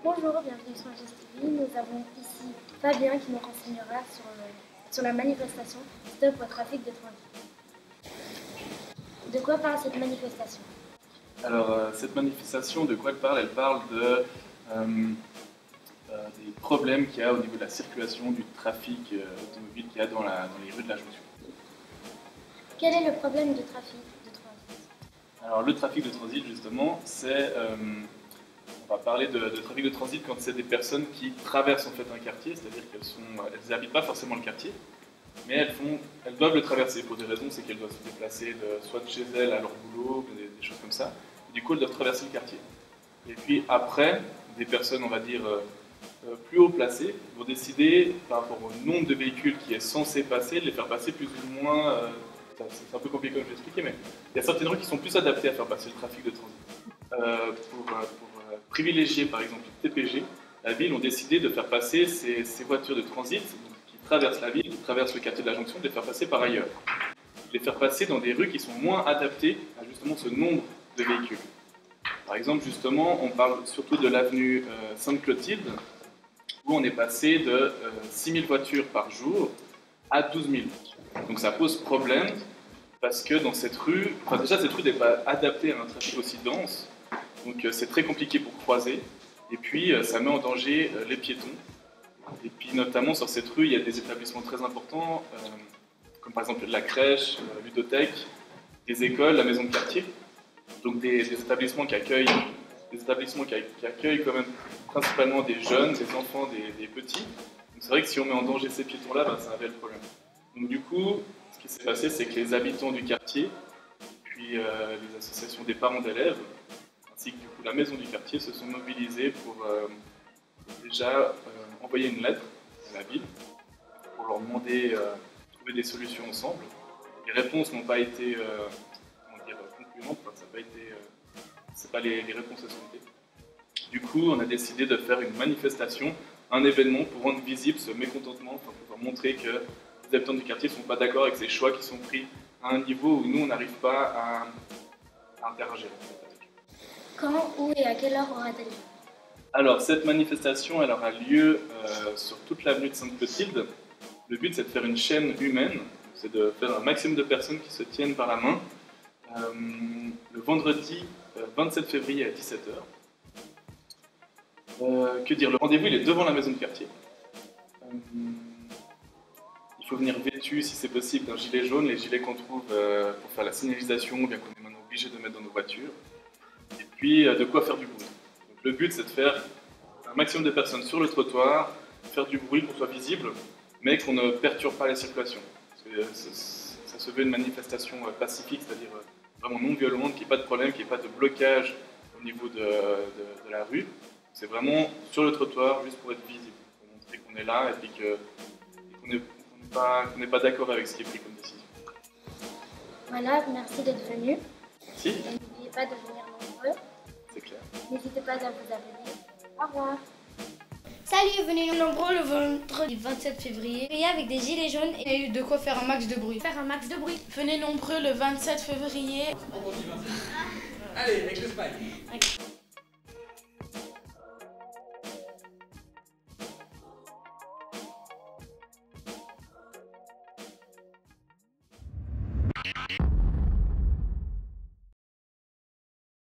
Bonjour, bienvenue sur GSTV. Nous avons ici Fabien qui nous renseignera sur la manifestation Stop au trafic de transit. De quoi parle cette manifestation? Alors, cette manifestation, de quoi elle parle? Elle parle des problèmes qu'il y a au niveau de la circulation, du trafic automobile qu'il y a dans les rues de la Jonction. Quel est le problème de trafic de transit? Alors, le trafic de transit, justement, c'est... on va parler de trafic de transit quand c'est des personnes qui traversent en fait un quartier, c'est-à-dire qu'elles n'habitent pas forcément le quartier, mais elles doivent le traverser pour des raisons, c'est qu'elles doivent se déplacer soit de chez elles à leur boulot, des choses comme ça. Et du coup, elles doivent traverser le quartier. Et puis après, des personnes, on va dire, plus haut placées, vont décider, par rapport au nombre de véhicules qui est censé passer, de les faire passer plus ou moins. C'est un peu compliqué comme je l'ai expliqué, mais il y a certaines rues qui sont plus adaptées à faire passer le trafic de transit. Pour privilégier par exemple le TPG, la ville ont décidé de faire passer ces voitures de transit qui traversent la ville, qui traversent le quartier de la Jonction, de les faire passer par ailleurs. De les faire passer dans des rues qui sont moins adaptées à justement ce nombre de véhicules. Par exemple, justement, on parle surtout de l'avenue Sainte-Clotilde, où on est passé de 6 000 voitures par jour à 12 000. Donc ça pose problème, parce que dans cette rue, déjà cette rue n'est pas adaptée à un trafic aussi dense, donc c'est très compliqué pour croiser, et puis ça met en danger les piétons. Et puis notamment sur cette rue, il y a des établissements très importants, comme par exemple la crèche, la ludothèque, des écoles, la maison de quartier, donc des établissements qui accueillent quand même principalement des jeunes, des enfants, des petits. Donc c'est vrai que si on met en danger ces piétons-là, ben, c'est un réel problème. Donc du coup, ce qui s'est passé, c'est que les habitants du quartier, puis les associations des parents d'élèves, ainsi que du coup la maison du quartier se sont mobilisés pour déjà envoyer une lettre à la ville pour leur demander de trouver des solutions ensemble. Les réponses n'ont pas été concluantes, enfin, ça n'a pas été, c'est pas les réponses escomptées. Du coup, on a décidé de faire une manifestation, un événement pour rendre visible ce mécontentement, pour pouvoir montrer que les habitants du quartier ne sont pas d'accord avec ces choix qui sont pris à un niveau où nous on n'arrive pas à interagir. Quand, où et à quelle heure aura-t-elle lieu? Alors, cette manifestation, elle aura lieu sur toute l'avenue de Sainte-Clotilde. Le but, c'est de faire une chaîne humaine, c'est de faire un maximum de personnes qui se tiennent par la main. Le vendredi 27 février à 17h. Que dire, le rendez-vous, il est devant la maison de quartier. Il faut venir vêtu, si c'est possible, d'un gilet jaune, les gilets qu'on trouve pour faire la signalisation, bien qu'on est maintenant obligé de mettre dans nos voitures. Et puis, de quoi faire du bruit. Donc, le but, c'est de faire un maximum de personnes sur le trottoir, faire du bruit pour qu'on soit visible, mais qu'on ne perturbe pas la circulation. Parce que ça se veut une manifestation pacifique, c'est-à-dire vraiment non violente, qu'il n'y ait pas de problème, qu'il n'y ait pas de blocage au niveau de la rue. C'est vraiment sur le trottoir, juste pour être visible, pour montrer qu'on est là et puis qu'on n'est pas d'accord avec ce qui est pris comme décision. Voilà, merci d'être venu. Merci. Et n'oubliez pas de venir nombreux. C'est clair. N'hésitez pas à vous abonner. Au revoir. Salut, venez nombreux le vendredi 27 février et avec des gilets jaunes et de quoi faire un max de bruit. Venez nombreux le 27 février. Allez, avec le spike.